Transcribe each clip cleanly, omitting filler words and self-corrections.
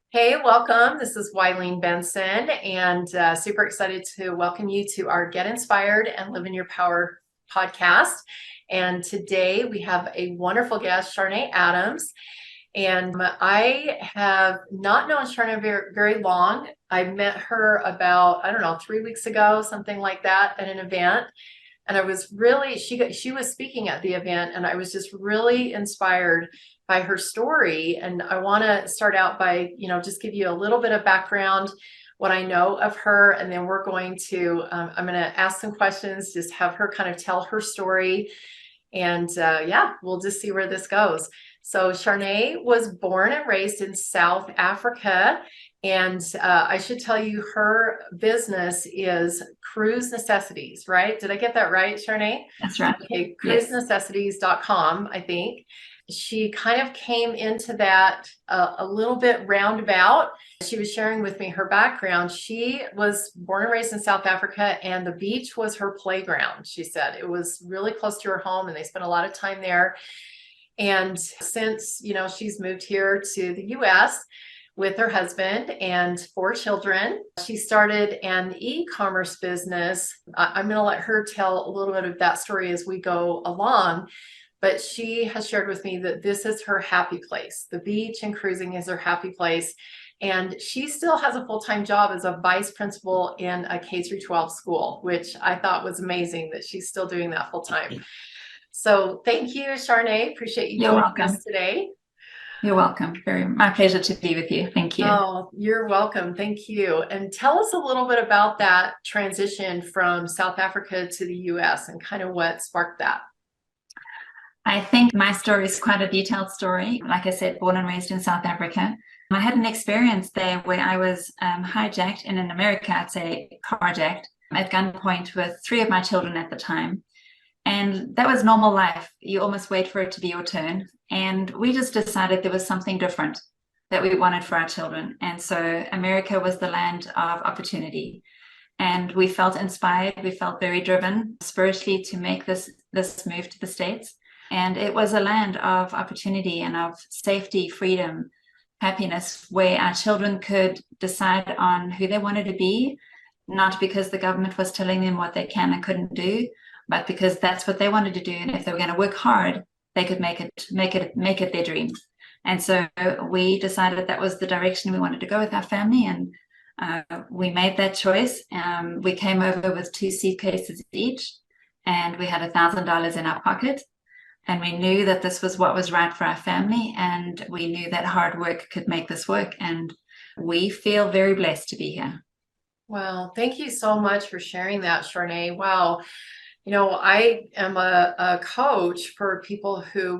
Hey, welcome. This is Wileen Benson, and super excited to welcome you to our Get Inspired and Live in Your Power podcast. And today we have a wonderful guest, Charne Adams. And I have not known Charne very long. I met her about, I don't know, 3 weeks ago, something like that, at an event. And I was really, she was speaking at the event, and I was just really inspired by her story. And I want to start out by, just give you a little bit of background, what I know of her, and then I'm going to ask some questions, just have her kind of tell her story. And yeah, we'll just see where this goes. So Charne was born and raised in South Africa. And I should tell you, her business is cruise necessities, right? Did I get that right, Charne? That's right. Okay, Yes. cruisenecessities.com, I think. She kind of came into that a little bit roundabout. She was sharing with me her background. She was born and raised in South Africa, and the beach was her playground. She said it was really close to her home, and they spent a lot of time there. And since, she's moved here to the US with her husband and 4 children, she started an e-commerce business. I'm going to let her tell a little bit of that story as we go along. But she has shared with me that this is her happy place. The beach and cruising is her happy place. And she still has a full-time job as a vice principal in a K through 12 school, which I thought was amazing that she's still doing that full-time. So thank you, Charne. Appreciate you You're joining welcome. us today. You're welcome. My pleasure to be with you. Thank you. Oh, you're welcome. Thank you. And tell us a little bit about that transition from South Africa to the US and kind of what sparked that. I think my story is quite a detailed story. Like I said, born and raised in South Africa. I had an experience there where I was hijacked, and in America, I'd say carjacked, at gunpoint with 3 of my children at the time. And that was normal life. You almost wait for it to be your turn. And we just decided there was something different that we wanted for our children. And so America was the land of opportunity. And we felt inspired. We felt very driven spiritually to make this move to the States. And it was a land of opportunity and of safety, freedom, happiness, where our children could decide on who they wanted to be, not because the government was telling them what they can and couldn't do, but because that's what they wanted to do. And if they were going to work hard, they could make it their dream. And so we decided that was the direction we wanted to go with our family. And we made that choice. We came over with 2 suitcases each, and we had $1,000 in our pocket. And we knew that this was what was right for our family. And we knew that hard work could make this work. And we feel very blessed to be here. Wow. Thank you so much for sharing that, Charne. Wow. I am a coach for people who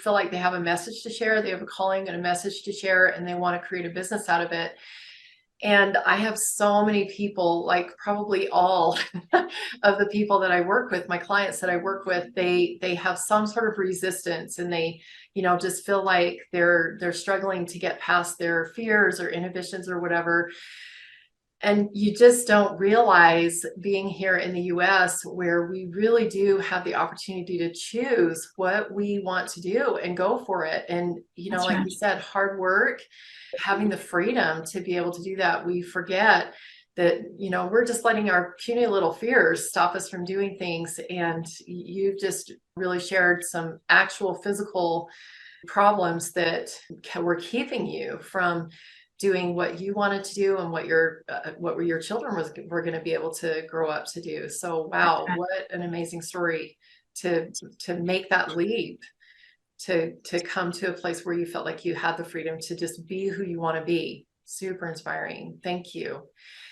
feel like they have a message to share, they have a calling and a message to share, and they want to create a business out of it. And I have so many people, like probably all of the people that I work with, my clients that I work with, they have some sort of resistance, and they, just feel like they're struggling to get past their fears or inhibitions or whatever. And you just don't realize, being here in the US, where we really do have the opportunity to choose what we want to do and go for it. And, That's like right. you said, hard work, having the freedom to be able to do that. We forget that, we're just letting our puny little fears stop us from doing things. And you've just really shared some actual physical problems that were keeping you from doing what you wanted to do and what your children were going to be able to grow up to do. So wow, Right. what an amazing story to make that leap, to come to a place where you felt like you had the freedom to just be who you want to be. Super inspiring. Thank you.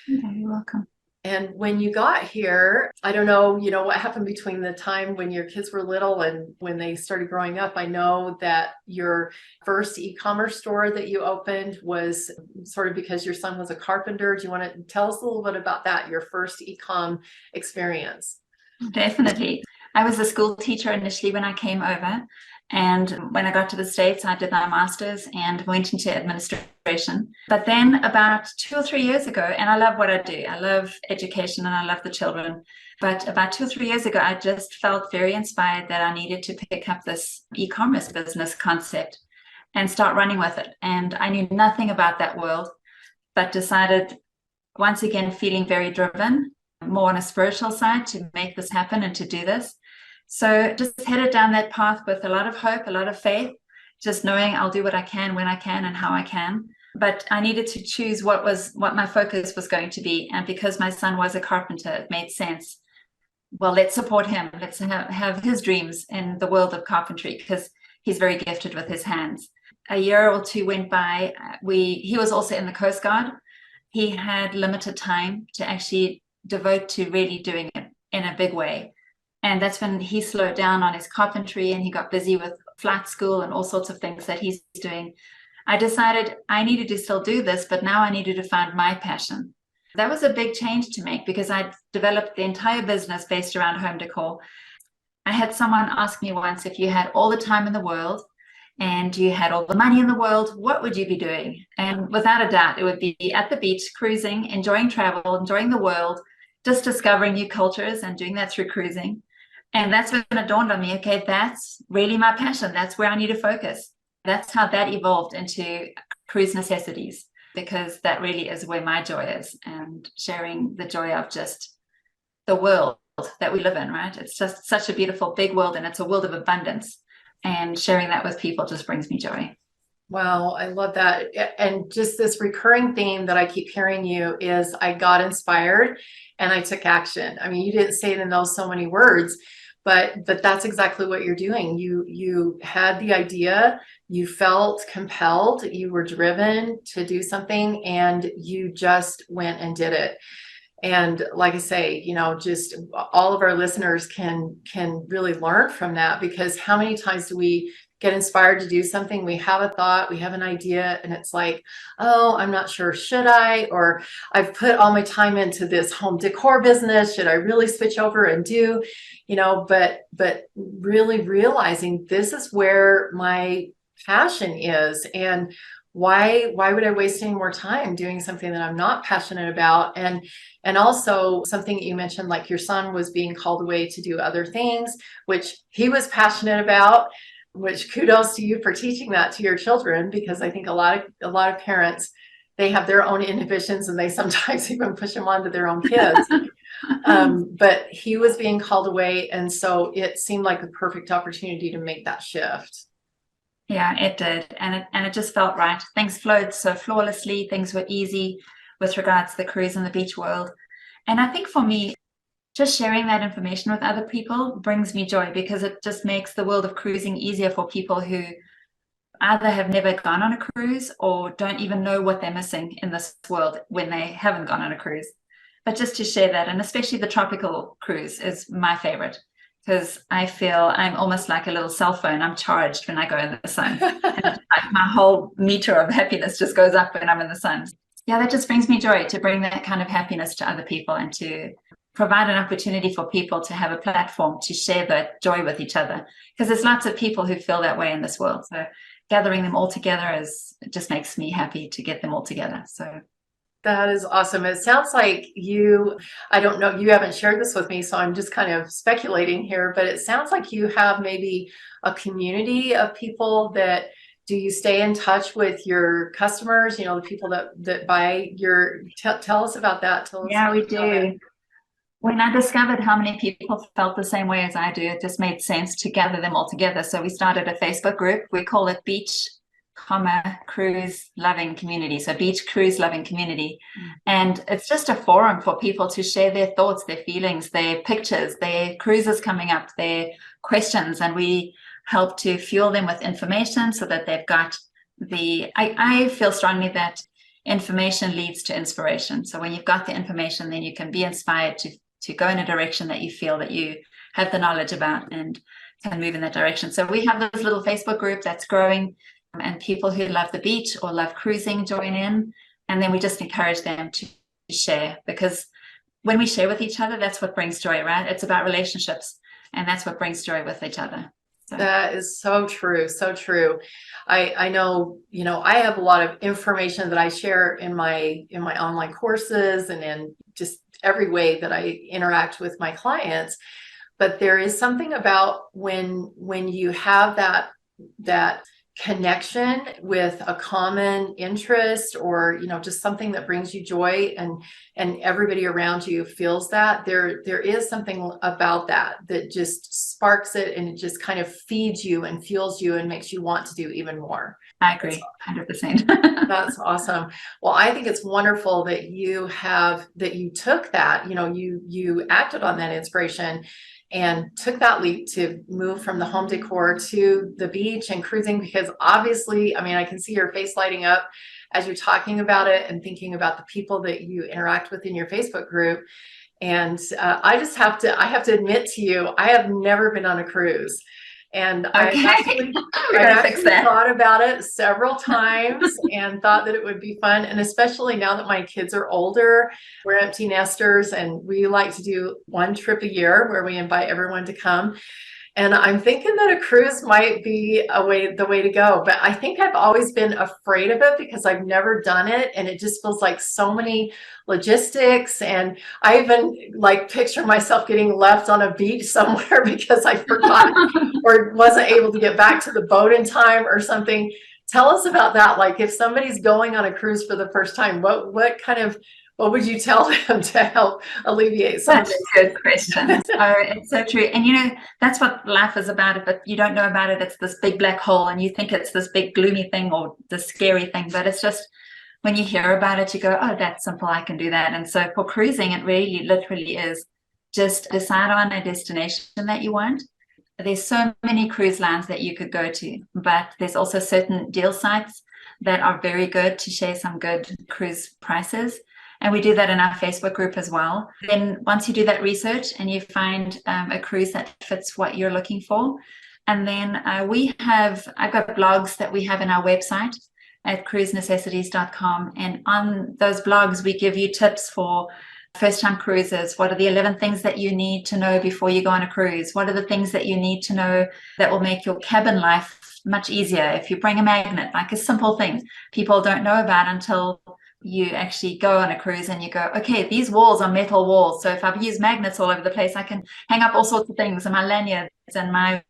Okay, you're welcome. And when you got here, I don't know, what happened between the time when your kids were little and when they started growing up. I know that your first e-commerce store that you opened was sort of because your son was a carpenter. Do you want to tell us a little bit about that, your first e-com experience? Definitely. I was a school teacher initially when I came over. And when I got to the States, I did my master's and went into administration. But then about 2 or 3 years ago, and I love what I do. I love education and I love the children. But about 2 or 3 years ago, I just felt very inspired that I needed to pick up this e-commerce business concept. and start running with it. And I knew nothing about that world, but decided, once again, feeling very driven, more on a spiritual side, to make this happen and to do this. So just headed down that path with a lot of hope, a lot of faith, just knowing I'll do what I can, when I can, and how I can. But I needed to choose what my focus was going to be. And because my son was a carpenter, it made sense. Well, let's support him. Let's have his dreams in the world of carpentry, because he's very gifted with his hands. A year or two went by. He was also in the Coast Guard. He had limited time to actually devote to really doing it in a big way. And that's when he slowed down on his carpentry and he got busy with flight school and all sorts of things that he's doing. I decided I needed to still do this, but now I needed to find my passion. That was a big change to make, because I'd developed the entire business based around home decor. I had someone ask me once, if you had all the time in the world and you had all the money in the world, what would you be doing? And without a doubt, it would be at the beach, cruising, enjoying travel, enjoying the world, just discovering new cultures and doing that through cruising. And that's when it dawned on me, okay, that's really my passion. That's where I need to focus. That's how that evolved into Cruise Necessities, because that really is where my joy is, and sharing the joy of just the world that we live in, right? It's just such a beautiful big world, and it's a world of abundance, and sharing that with people just brings me joy. Wow, I love that. And just this recurring theme that I keep hearing you is, I got inspired and I took action. I mean, you didn't say it in those so many words, but that's exactly what you're doing. You had the idea, you felt compelled, you were driven to do something, and you just went and did it. And like I say, just all of our listeners can really learn from that, because how many times do we get inspired to do something? We have a thought, we have an idea, and it's like, oh, I'm not sure, should I? Or I've put all my time into this home decor business. Should I really switch over and do, but really realizing this is where my passion is, and why would I waste any more time doing something that I'm not passionate about? And also something that you mentioned, like your son was being called away to do other things, which he was passionate about, which kudos to you for teaching that to your children, because I think a lot of parents, they have their own inhibitions and they sometimes even push them onto their own kids. But he was being called away, and so it seemed like the perfect opportunity to make that shift. Yeah, it did. And it just felt right. Things flowed so flawlessly. Things were easy with regards to the cruise and the beach world. And I think for me, just sharing that information with other people brings me joy, because it just makes the world of cruising easier for people who either have never gone on a cruise or don't even know what they're missing in this world when they haven't gone on a cruise. But just to share that, and especially the tropical cruise is my favorite, because I feel I'm almost like a little cell phone. I'm charged when I go in the sun. And like my whole meter of happiness just goes up when I'm in the sun. Yeah, that just brings me joy, to bring that kind of happiness to other people, and to provide an opportunity for people to have a platform to share that joy with each other. Because there's lots of people who feel that way in this world. So gathering them all together it just makes me happy to get them all together. So that is awesome. It sounds like I don't know, you haven't shared this with me, so I'm just kind of speculating here, but it sounds like you have maybe a community of people that, do you stay in touch with your customers, the people that buy tell us about that. Yeah, we do. When I discovered how many people felt the same way as I do, it just made sense to gather them all together. So we started a Facebook group. We call it Beach, Cruise Loving Community. So Beach Cruise Loving Community. And it's just a forum for people to share their thoughts, their feelings, their pictures, their cruises coming up, their questions. And we help to fuel them with information so that they've got I feel strongly that information leads to inspiration. So when you've got the information, then you can be inspired to go in a direction that you feel that you have the knowledge about and can move in that direction. So we have this little Facebook group that's growing, and people who love the beach or love cruising join in. And then we just encourage them to share, because when we share with each other, that's what brings joy, right? It's about relationships, and that's what brings joy with each other. So. That is so true. So true. I know, I have a lot of information that I share in my online courses and in just every way that I interact with my clients. But there is something about when you have that connection with a common interest, or just something that brings you joy, and everybody around you feels that, there is something about that just sparks it, and it just kind of feeds you and fuels you and makes you want to do even more. I agree 100%. That's awesome. Well, I think it's wonderful that you took that, you acted on that inspiration and took that leap to move from the home decor to the beach and cruising, because obviously, I mean, I can see your face lighting up as you're talking about it and thinking about the people that you interact with in your Facebook group. And I have to admit to you, I have never been on a cruise. And Okay. I actually thought about it several times and thought that it would be fun. And especially now that my kids are older, we're empty nesters, and we like to do one trip a year where we invite everyone to come. And I'm thinking that a cruise might be the way to go. But I think I've always been afraid of it because I've never done it. And it just feels like so many logistics. And I even picture myself getting left on a beach somewhere because I forgot or wasn't able to get back to the boat in time or something. Tell us about that. Like, if somebody's going on a cruise for the first time, what would you tell them to help alleviate some of those? That's a good question. Oh, it's so true. And that's what life is about. If you don't know about it, it's this big black hole, and you think it's this big gloomy thing or the scary thing. But it's just, when you hear about it, you go, oh, that's simple, I can do that. And so for cruising, it really literally is just decide on a destination that you want. There's so many cruise lines that you could go to, but there's also certain deal sites that are very good to share some good cruise prices. And we do that in our Facebook group as well. Then once you do that research and you find a cruise that fits what you're looking for, and then I've got blogs that we have in our website at cruisenecessities.com. And on those blogs, we give you tips for first-time cruises. What are the 11 things that you need to know before you go on a cruise? What are the things that you need to know that will make your cabin life much easier? If you bring a magnet, like a simple thing people don't know about until you actually go on a cruise and you go, okay, these walls are metal walls. So if I've used magnets all over the place, I can hang up all sorts of things, and my lanyards and my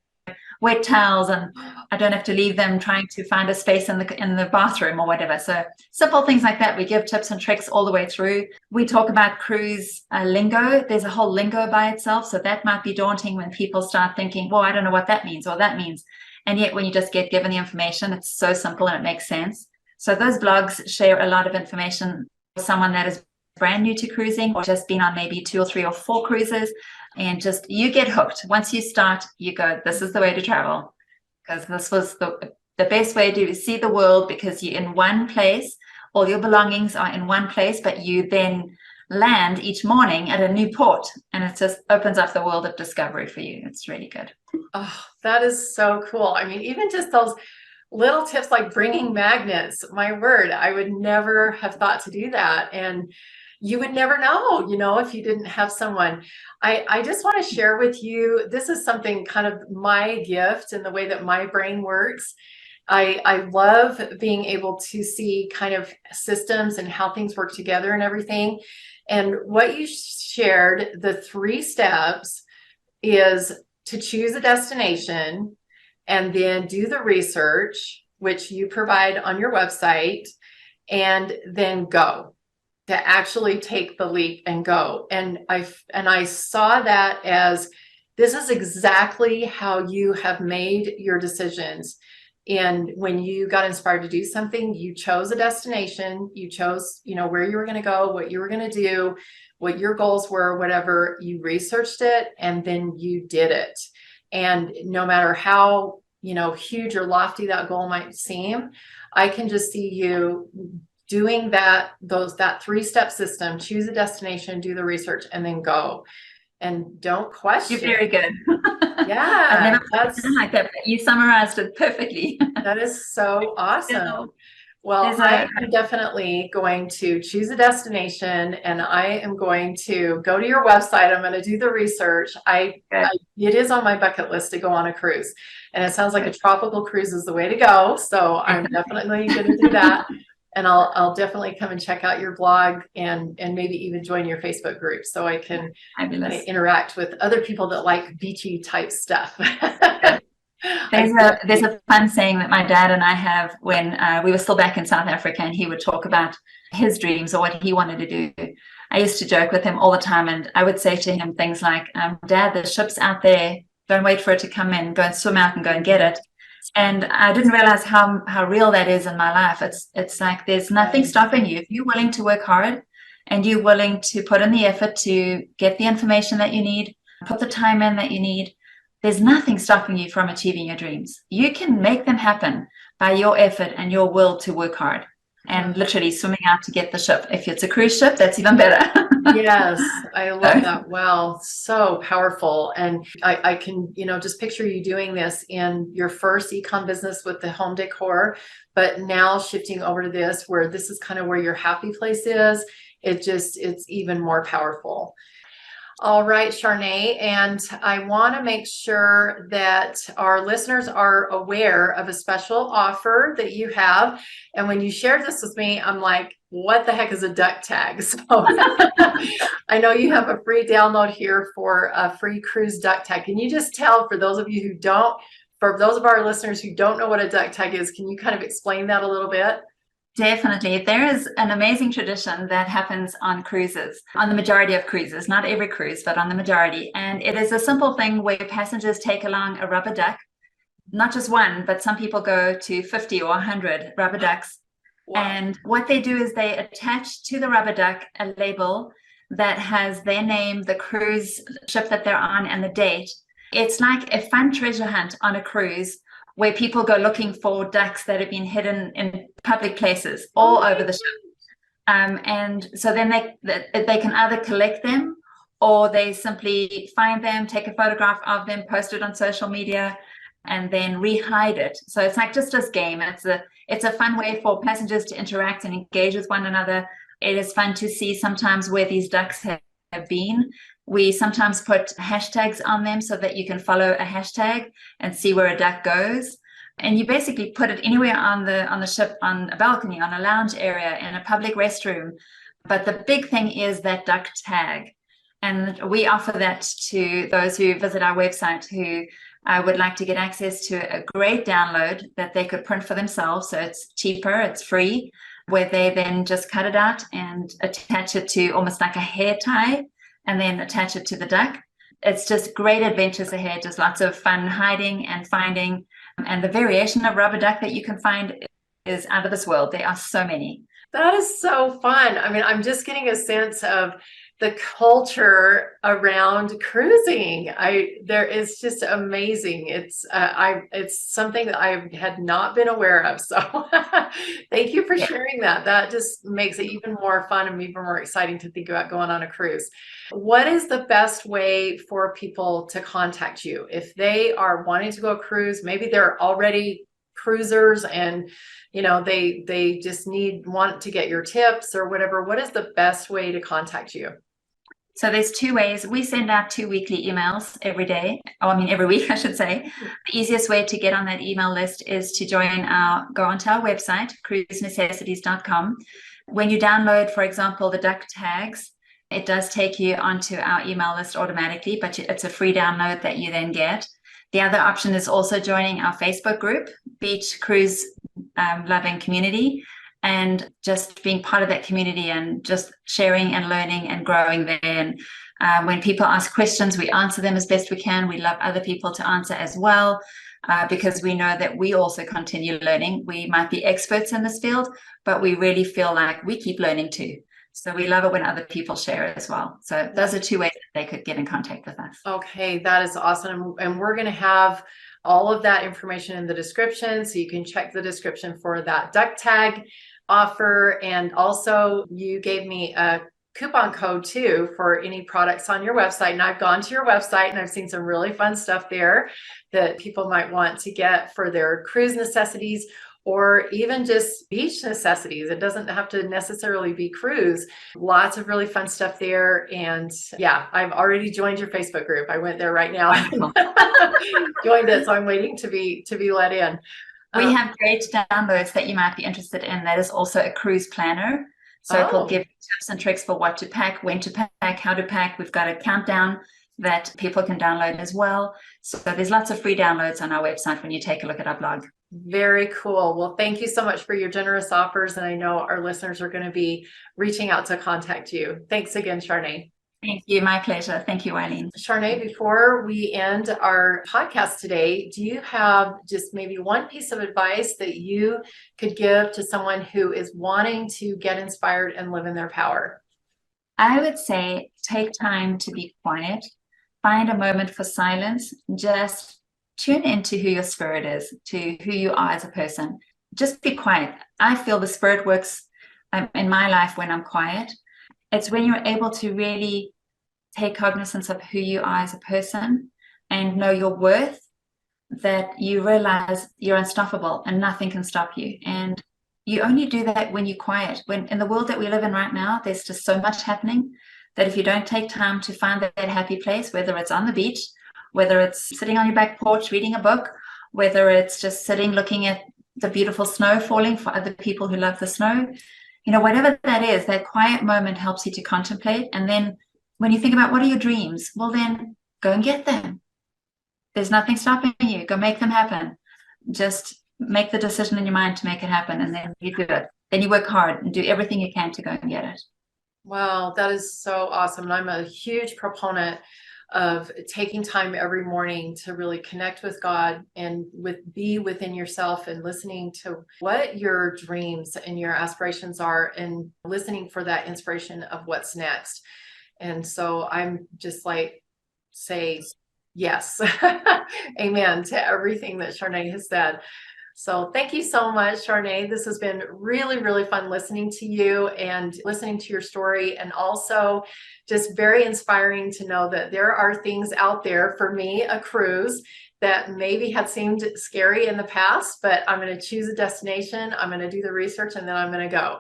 wet towels, and I don't have to leave them trying to find a space in the bathroom or whatever. So simple things like that. We give tips and tricks all the way through. We talk about cruise lingo. There's a whole lingo by itself. So that might be daunting when people start thinking, well, I don't know what that means or that means. And yet when you just get given the information, it's so simple and it makes sense. So those blogs share a lot of information for someone that is brand new to cruising or just been on maybe 2 or 3 or 4 cruises, and just you get hooked. Once you start, you go, this is the way to travel, because this was the best way to see the world, because you're in one place, all your belongings are in one place, but you then land each morning at a new port, and it just opens up the world of discovery for you. It's really good. Oh, that is so cool. I mean, even just those little tips like bringing magnets, my word, I would never have thought to do that. And you would never know, if you didn't have someone. I just want to share with you, this is something kind of my gift and the way that my brain works. I love being able to see kind of systems and how things work together and everything. And what you shared, the 3 steps, is to choose a destination and then do the research, which you provide on your website, and then go. To actually take the leap and go. And I saw that as, this is exactly how you have made your decisions. And when you got inspired to do something, you chose a destination, you chose, where you were going to go, what you were going to do, what your goals were, whatever. You researched it and then you did it. And no matter how, huge or lofty that goal might seem, I can just see you doing that 3-step system. Choose a destination, do the research, and then go. And don't question. You're very good. Yeah. I've never that's like that, but you summarized it perfectly. That is so awesome. Well, I am definitely going to choose a destination, and I am going to go to your website. I'm going to do the research. It is on my bucket list to go on a cruise, and it sounds like a tropical cruise is the way to go. So I'm definitely going to do that. And I'll definitely come and check out your blog and maybe even join your Facebook group so I can interact with other people that like beachy type stuff. There's a fun saying that my dad and I have when we were still back in South Africa, and he would talk about his dreams or what he wanted to do. I used to joke with him all the time, and I would say to him things like, Dad, the ship's out there. Don't wait for it to come in. Go and swim out and go and get it. And I didn't realize how real that is in my life. It's like there's nothing stopping you. If you're willing to work hard and you're willing to put in the effort to get the information that you need, put the time in that you need, there's nothing stopping you from achieving your dreams. You can make them happen by your effort and your will to work hard and literally swimming out to get the ship. If it's a cruise ship, that's even better. Yes, I love that. Wow, so powerful. And I can, just picture you doing this in your first ecom business with the home decor, but now shifting over to this, where this is kind of where your happy place is. It's even more powerful. All right, Charne, and I want to make sure that our listeners are aware of a special offer that you have. And when you shared this with me, I'm like, what the heck is a duck tag? So I know you have a free download here for a free cruise duck tag. Can you just tell, for those of you who don't, for those of our listeners who don't know what a duck tag is, can you kind of explain that a little bit? Definitely. There is an amazing tradition that happens on cruises, on the majority of cruises, not every cruise, but on the majority. And it is a simple thing where passengers take along a rubber duck, not just one, but some people go to 50 or 100 rubber ducks. Wow. And what they do is they attach to the rubber duck a label that has their name, the cruise ship that they're on, and the date. It's like a fun treasure hunt on a cruise, where people go looking for ducks that have been hidden in public places all over the ship. And so then they can either collect them, or they simply find them, take a photograph of them, post it on social media, and then re-hide it. So it's like just this game. It's a fun way for passengers to interact and engage with one another. It is fun to see sometimes where these ducks have been. We sometimes put hashtags on them so that you can follow a hashtag and see where a duck goes. And you basically put it anywhere on the ship, on a balcony, on a lounge area, in a public restroom. But the big thing is that duck tag. And we offer that to those who visit our website who would like to get access to a great download that they could print for themselves. So it's cheaper, it's free, where they then just cut it out and attach it to almost like a hair tie, and then attach it to the duck. It's just great adventures ahead, just lots of fun hiding and finding. And the variation of rubber duck that you can find is out of this world. There are so many. That is so fun. I mean, I'm just getting a sense of the culture around cruising. There is just amazing. It's something that I had not been aware of. So thank you for sharing that. That just makes it even more fun and even more exciting to think about going on a cruise. What is the best way for people to contact you if they are wanting to go cruise? Maybe they're already cruisers and they just want to get your tips or whatever. What is the best way to contact you? So there's two ways. We send out 2 weekly emails every week, I should say. The easiest way to get on that email list is to go onto our website, cruisenecessities.com. When you download, for example, the duck tags, it does take you onto our email list automatically, but it's a free download that you then get. The other option is also joining our Facebook group, Beach Cruise Loving Community, and just being part of that community and just sharing and learning and growing there. And when people ask questions, we answer them as best we can. We love other people to answer as well, because we know that we also continue learning. We might be experts in this field, but we really feel like we keep learning too. So we love it when other people share as well. So those are 2 ways that they could get in contact with us. Okay, that is awesome. And we're going to have all of that information in the description, so you can check the description for that duck tag offer. And also you gave me a coupon code too for any products on your website. And I've gone to your website and I've seen some really fun stuff there that people might want to get for their cruise necessities, or even just beach necessities. It doesn't have to necessarily be cruise. Lots of really fun stuff there. And yeah, I've already joined your Facebook group. I went there right now. Joined it. So I'm waiting to be let in. We have great downloads that you might be interested in. That is also a cruise planner. So it will give tips and tricks for what to pack, when to pack, how to pack. We've got a countdown that people can download as well. So there's lots of free downloads on our website when you take a look at our blog. Very cool. Well, thank you so much for your generous offers. And I know our listeners are going to be reaching out to contact you. Thanks again, Charne. Thank you. My pleasure. Thank you, Eileen. Charne, before we end our podcast today, do you have just maybe one piece of advice that you could give to someone who is wanting to get inspired and live in their power? I would say take time to be quiet. Find a moment for silence. Just tune into who your spirit is, to who you are as a person. Just be quiet. I feel the spirit works in my life when I'm quiet. It's when you're able to really take cognizance of who you are as a person and know your worth, that you realize you're unstoppable and nothing can stop you. And you only do that when you're quiet. When in the world that we live in right now, there's just so much happening that if you don't take time to find that happy place, whether it's on the beach, whether it's sitting on your back porch reading a book, whether it's just sitting looking at the beautiful snow falling for other people who love the snow, whatever that is, that quiet moment helps you to contemplate. And then when you think about what are your dreams, well, then go and get them. There's nothing stopping you. Go make them happen. Just make the decision in your mind to make it happen, and then you do it. Then you work hard and do everything you can to go and get it. Wow, that is so awesome. And I'm a huge proponent of taking time every morning to really connect with God and be within yourself and listening to what your dreams and your aspirations are and listening for that inspiration of what's next. And so I'm just like, say yes, amen to everything that Charne has said. So thank you so much, Charne. This has been really, really fun listening to you and listening to your story, and also just very inspiring to know that there are things out there for me, a cruise that maybe had seemed scary in the past, but I'm going to choose a destination, I'm going to do the research, and then I'm going to go.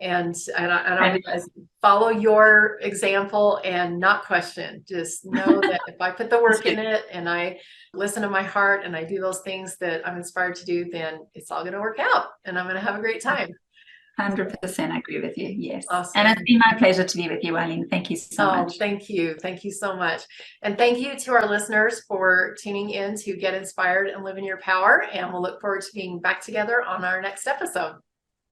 And I'm going to follow your example and not question. Just know that if I put the work in it and I listen to my heart and I do those things that I'm inspired to do, then it's all going to work out and I'm going to have a great time. 100% agree with you. Yes. Awesome. And it's been my pleasure to be with you, Eileen. Thank you so much. Thank you. Thank you so much. And thank you to our listeners for tuning in to Get Inspired and Live in Your Power. And we'll look forward to being back together on our next episode.